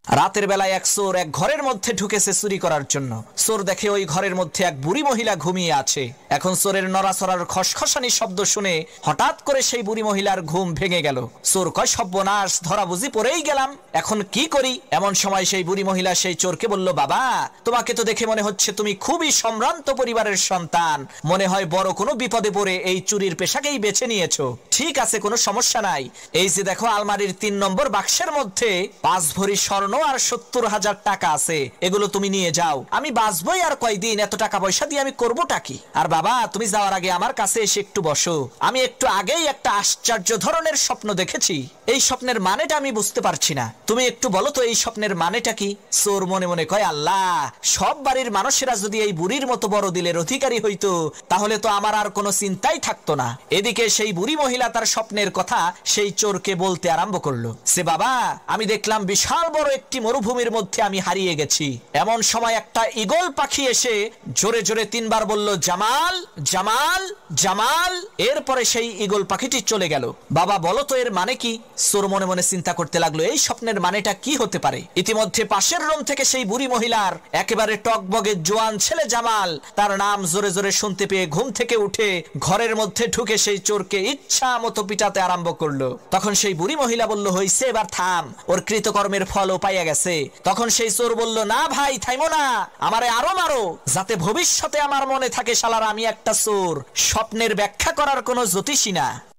রাতের বেলায় এক চোর এক ঘরের মধ্যে ঢুকেছে চুরি করার জন্য। চোর দেখে ওই ঘরের মধ্যে এক বুড়ি মহিলা ঘুমিয়ে আছে। এখন চোরের নড়াচড়ার খসখসানি শব্দ শুনে হঠাৎ করে সেই বুড়ি মহিলার ঘুম ভেঙে গেল। চোর কয়, সর্বনাশ, ধরা বুঝি পড়েই গেলাম, এখন কি করি? এমন সময় সেই বুড়ি মহিলা সেই চোরকে বলল, বাবা, তোমাকে তো দেখে মনে হচ্ছে তুমি খুবই সম্ভ্রান্ত পরিবারের সন্তান, মনে হয় বড় কোনো বিপদে পড়ে এই চুরির পেশাকেই বেছে নিয়েছো। ঠিক আছে, কোনো সমস্যা নাই। এই যে দেখো, আলমারির 3 নম্বর বাক্সের মধ্যে 5 ভরি স্বর্ণ আর 70,000 টাকা আছে, এগুলো তুমি নিয়ে যাও। আমি বাঁচবই আর কয়দিন, এত টাকা পয়সা দিয়ে আমি করবোটা কি? আর বাবা, তুমি যাওয়ার আগে আমার কাছে এসে একটু বসো। আমি একটু আগেই একটা আশ্চর্য ধরনের স্বপ্ন দেখেছি, এই স্বপ্নের মানেটা আমি বুঝতে পারছি না, তুমি একটু বলো তো এই স্বপ্নের মানেটা কি? চোর মনে মনে কয়, আল্লাহ, সব বাড়ির মানুষেরা যদি এই বুড়ির মতো বড় দিলের অধিকারী হইতো, তাহলে তো আমার আর কোনো চিন্তাই থাকতো না। এদিকে সেই বুড়ি মহিলা তার স্বপ্নের কথা সেই চোরকে বলতে আরম্ভ করলো। সে, বাবা, আমি দেখলাম বিশাল বড় একটি মরুভূমির মধ্যে আমি হারিয়ে গেছি। এমন সময় একটা ঈগল পাখি এসে জোরে জোরে 3 বার বলল, জামাল, জামাল, জামাল। এরপরে সেই ঈগল পাখিটি চলে গেল। বাবা, বলো তো এর মানে কি? চোর মনে মনে চিন্তা করতে লাগলো, এই স্বপ্নের মানেটা কি হতে পারে? ইতিমধ্যে পাশের রুম থেকে সেই বুড়ি মহিলার একেবারে টকবগে জোয়ান ছেলে জামাল, তার নাম জোরে জোরে শুনতে পেয়ে ঘুম থেকে উঠে ঘরের মধ্যে ঢুকে সেই চোরকে ইচ্ছা মতো পিটাতে আরম্ভ করলো। তখন সেই বুড়ি মহিলা বলল, হইছে, এবার থাম, ওর কৃতকর্মের ফলও পাইয়া গেছে। তখন সেই চোর বলল, না ভাই, থাইমো না, আমারে আরো মারো, যাতে ভবিষ্যতে আমার মনে থাকে শালার আমি একটা চোর, স্বপ্নের ব্যাখ্যা করার কোনো জ্যোতিষী না।